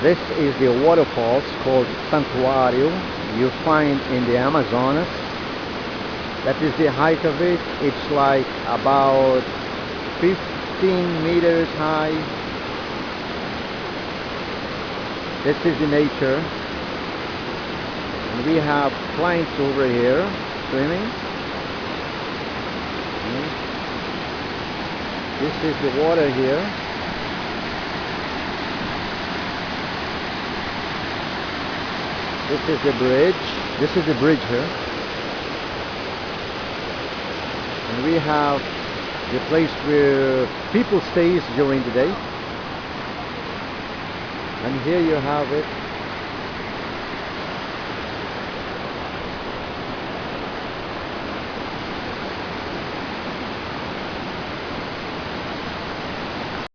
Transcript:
This is the waterfalls called Santuario. You find in the Amazonas. That is the height of it. It's like about 15 meters high. This is the nature. And we have clients over here swimming. This is the water here. This is the bridge. This is the bridge here. And we have the place where people stays during the day. And here you have it.